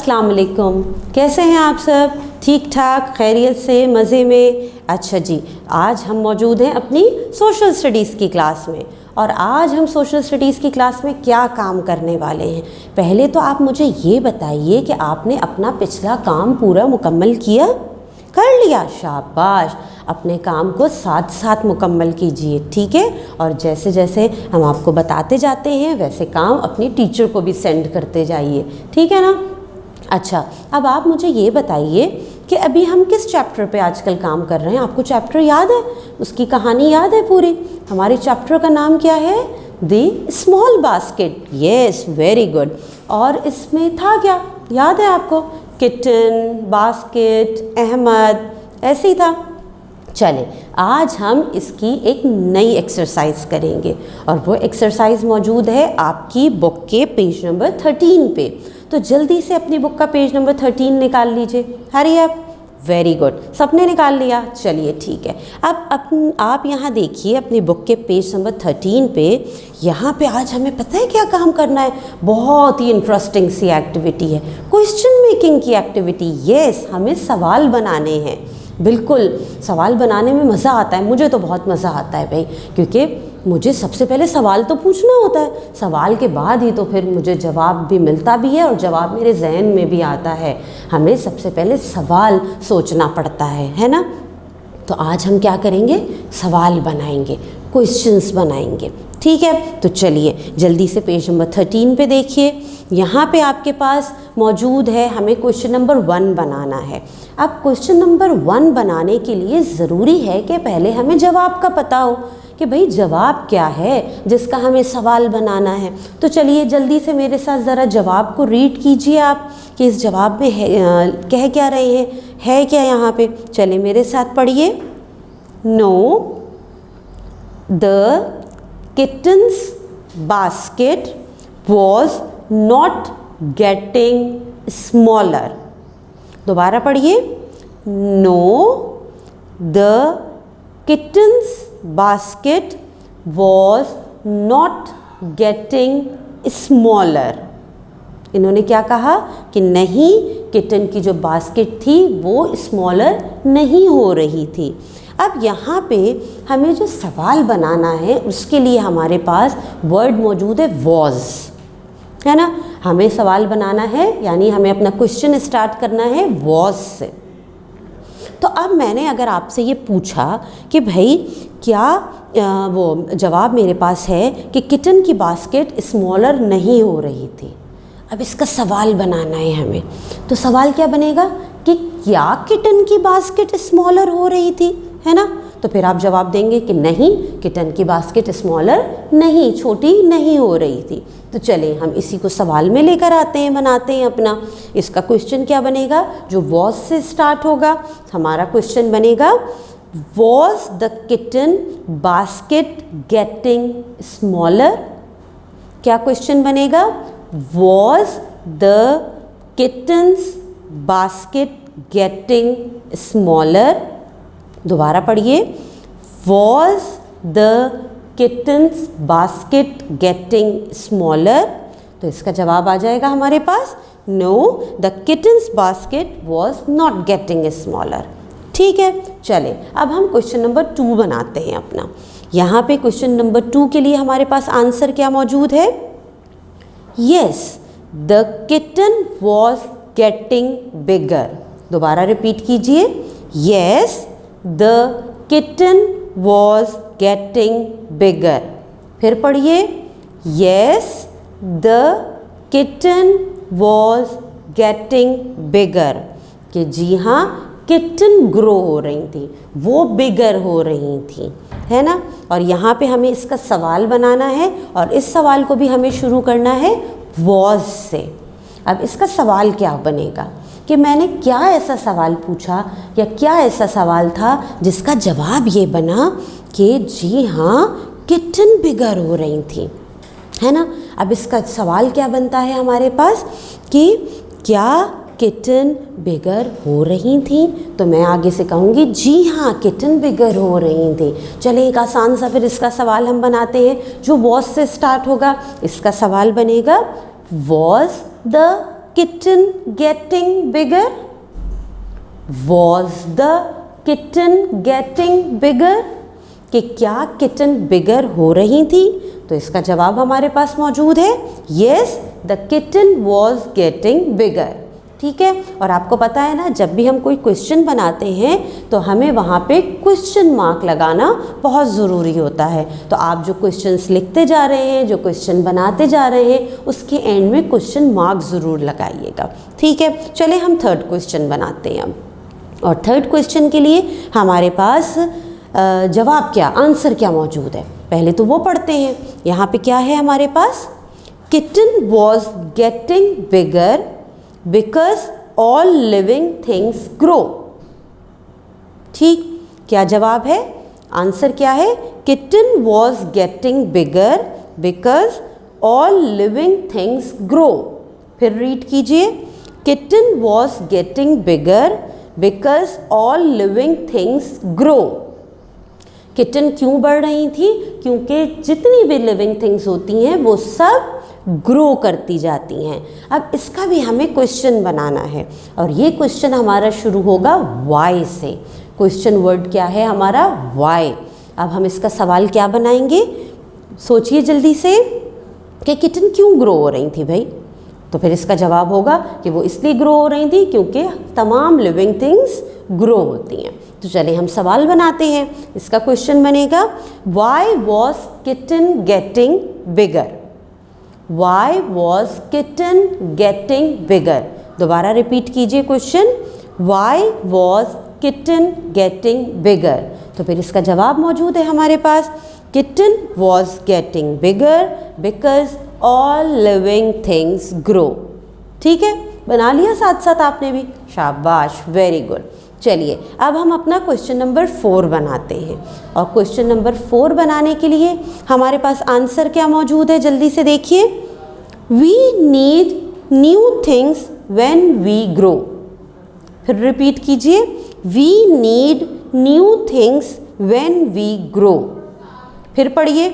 अस्सलाम वालेकुम। कैसे हैं आप सब? ठीक ठाक, खैरियत से, मज़े में? अच्छा जी, आज हम मौजूद हैं अपनी सोशल स्टडीज़ की क्लास में। और आज हम सोशल स्टडीज़ की क्लास में क्या काम करने वाले हैं? पहले तो आप मुझे ये बताइए कि आपने अपना पिछला काम पूरा मुकम्मल किया? कर लिया? शाबाश। अपने काम को साथ साथ मुकम्मल कीजिए, ठीक है? और जैसे जैसे हम आपको बताते जाते हैं वैसे काम अपनी टीचर को भी सेंड करते जाइए, ठीक है ना? अच्छा, अब आप मुझे ये बताइए कि अभी हम किस चैप्टर पे आजकल काम कर रहे हैं? आपको चैप्टर याद है? उसकी कहानी याद है पूरी? हमारे चैप्टर का नाम क्या है? The small basket. Yes, very good. और इसमें था क्या, याद है आपको? किटन, बास्केट, अहमद, ऐसे ही था। चले, आज हम इसकी एक नई एक्सरसाइज करेंगे और वो एक्सरसाइज मौजूद है आपकी बुक के पेज नंबर 13 पे। तो जल्दी से अपनी बुक का पेज नंबर 13 निकाल लीजिए। Hurry up. वेरी गुड, सबने निकाल लिया? चलिए ठीक है। अब आप यहाँ देखिए अपनी बुक के पेज नंबर 13 पे। यहाँ पे आज हमें पता है क्या काम करना है? बहुत ही इंटरेस्टिंग सी एक्टिविटी है, क्वेश्चन मेकिंग की एक्टिविटी। यस, हमें सवाल बनाने हैं। बिल्कुल, सवाल बनाने में मज़ा आता है। मुझे तो बहुत मज़ा आता है भाई, क्योंकि मुझे सबसे पहले सवाल तो पूछना होता है। सवाल के बाद ही तो फिर मुझे जवाब भी मिलता भी है और जवाब मेरे जहन में भी आता है। हमें सबसे पहले सवाल सोचना पड़ता है ना? तो आज हम क्या करेंगे? सवाल बनाएंगे, क्वेश्चंस बनाएंगे, ठीक है? तो चलिए जल्दी से पेज नंबर 13 पे देखिए। यहाँ पे आपके पास मौजूद है, हमें क्वेश्चन नंबर 1 बनाना है। अब क्वेश्चन नंबर 1 बनाने के लिए ज़रूरी है कि पहले हमें जवाब का पता हो कि भाई जवाब क्या है जिसका हमें सवाल बनाना है। तो चलिए जल्दी से मेरे साथ ज़रा जवाब को रीड कीजिए आप कि इस जवाब में कह क्या रहे हैं, है क्या यहाँ पे? चलिए मेरे साथ पढ़िए। No, the kittens basket was not getting smaller. दोबारा पढ़िए। No, the kitten's basket was not getting smaller। इन्होंने क्या कहा कि नहीं, किटन की जो बास्केट थी वो स्मॉलर नहीं हो रही थी। अब यहाँ पे हमें जो सवाल बनाना है उसके लिए हमारे पास वर्ड मौजूद है was, है ना? हमें सवाल बनाना है, यानी हमें अपना क्वेश्चन स्टार्ट करना है was से। तो अब मैंने अगर आपसे ये पूछा कि भाई क्या वो जवाब मेरे पास है कि किटन की बास्केट स्मॉलर नहीं हो रही थी। अब इसका सवाल बनाना है हमें। तो सवाल क्या बनेगा कि क्या किटन की बास्केट स्मॉलर हो रही थी, है ना? तो फिर आप जवाब देंगे कि नहीं, किटन की बास्केट स्मॉलर नहीं, छोटी नहीं हो रही थी। तो चलें हम इसी को सवाल में लेकर आते हैं, बनाते हैं अपना। इसका क्वेश्चन क्या बनेगा? जो वॉज से स्टार्ट होगा। हमारा क्वेश्चन बनेगा was the kitten basket getting smaller. क्या क्वेश्चन बनेगा? Was the kittens basket getting smaller. दोबारा पढ़िए। Was the kittens basket getting smaller. तो इसका जवाब आ जाएगा हमारे पास no, the kittens basket was not getting smaller. ठीक है, चले अब हम क्वेश्चन नंबर 2 बनाते हैं अपना। यहाँ पे क्वेश्चन नंबर 2 के लिए हमारे पास आंसर क्या मौजूद है? Yes, the kitten was getting bigger. दोबारा रिपीट कीजिए। Yes, the kitten was getting बिगर। फिर पढ़िए। Yes, the kitten was getting बिगर। कि जी हाँ, किटन ग्रो हो रही थी, वो बिगर हो रही थी, है ना? और यहाँ पे हमें इसका सवाल बनाना है और इस सवाल को भी हमें शुरू करना है वॉज से। अब इसका सवाल क्या बनेगा कि मैंने क्या ऐसा सवाल पूछा या क्या ऐसा सवाल था जिसका जवाब ये बना कि जी हाँ, किटन बिगर हो रही थी, है ना? अब इसका सवाल क्या बनता है हमारे पास कि क्या किटन बिगर हो रही थी? तो मैं आगे से कहूँगी जी हाँ, किटन बिगर हो रही थी। चलिए एक आसान सा फिर इसका सवाल हम बनाते हैं जो वॉज से स्टार्ट होगा। इसका सवाल बनेगा was the kitten getting bigger? Was the kitten getting bigger? कि क्या किटन बिगर हो रही थी? तो इसका जवाब हमारे पास मौजूद है, yes the kitten was getting बिगर। ठीक है, और आपको पता है ना, जब भी हम कोई क्वेश्चन बनाते हैं तो हमें वहाँ पे क्वेश्चन मार्क लगाना बहुत ज़रूरी होता है। तो आप जो क्वेश्चंस लिखते जा रहे हैं, जो क्वेश्चन बनाते जा रहे हैं, उसके एंड में क्वेश्चन मार्क ज़रूर लगाइएगा। ठीक है, चले हम थर्ड क्वेश्चन बनाते हैं। और थर्ड क्वेश्चन के लिए हमारे पास जवाब क्या, आंसर क्या मौजूद है, पहले तो वो पढ़ते हैं। यहाँ पे क्या है हमारे पास, kitten was getting bigger because all living things grow. ठीक, क्या जवाब है, आंसर क्या है, kitten was getting bigger because all living things grow. फिर रीड कीजिए, kitten was getting bigger because all living things grow. किटन क्यों बढ़ रही थी? क्योंकि जितनी भी लिविंग थिंग्स होती हैं वो सब ग्रो करती जाती हैं। अब इसका भी हमें क्वेश्चन बनाना है और ये क्वेश्चन हमारा शुरू होगा वाई से। क्वेश्चन वर्ड क्या है हमारा, वाई। अब हम इसका सवाल क्या बनाएंगे, सोचिए जल्दी से कि किटन क्यों ग्रो हो रही थी भाई? तो फिर इसका जवाब होगा कि वो इसलिए ग्रो हो रही थी क्योंकि तमाम लिविंग थिंग्स ग्रो होती हैं। तो चलिए हम सवाल बनाते हैं। इसका क्वेश्चन बनेगा, why was kitten getting bigger? Why was kitten getting bigger? दोबारा रिपीट कीजिए question, why was kitten getting bigger? तो फिर इसका जवाब मौजूद है हमारे पास, kitten was getting bigger because all living things grow. ठीक है, बना लिया साथ साथ आपने भी, शाबाश, वेरी गुड। चलिए अब हम अपना क्वेश्चन नंबर 4 बनाते हैं। और क्वेश्चन नंबर 4 बनाने के लिए हमारे पास आंसर क्या मौजूद है, जल्दी से देखिए, we need new things when we grow. फिर रिपीट कीजिए, we need new things when we grow. फिर पढ़िए,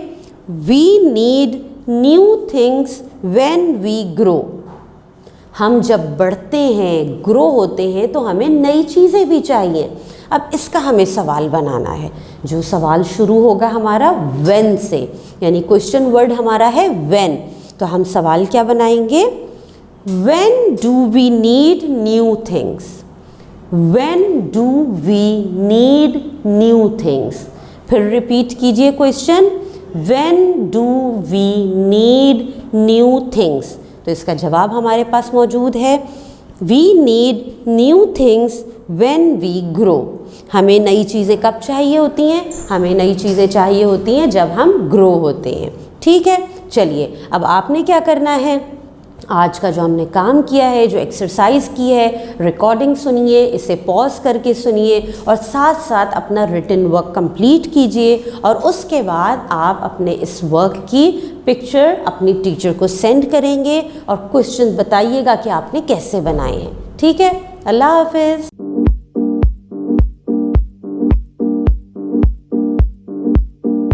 we need new things when we grow. हम जब बढ़ते हैं, ग्रो होते हैं, तो हमें नई चीज़ें भी चाहिए। अब इसका हमें सवाल बनाना है, जो सवाल शुरू होगा हमारा व्हेन से, यानी क्वेश्चन वर्ड हमारा है व्हेन। तो हम सवाल क्या बनाएंगे, when do we need new things? When do we need new things? फिर रिपीट कीजिए question, when do we need new things? तो इसका जवाब हमारे पास मौजूद है, we need new things when we grow. हमें नई चीज़ें कब चाहिए होती हैं? हमें नई चीज़ें चाहिए होती हैं जब हम ग्रो होते हैं। ठीक है, चलिए अब आपने क्या करना है, आज का जो हमने काम किया है, जो एक्सरसाइज की है, रिकॉर्डिंग सुनिए, इसे पॉज करके सुनिए और साथ साथ अपना रिटन वर्क कंप्लीट कीजिए। और उसके बाद आप अपने इस वर्क की पिक्चर अपनी टीचर को सेंड करेंगे और क्वेश्चन बताइएगा कि आपने कैसे बनाए हैं। ठीक है, अल्लाह हाफिज़।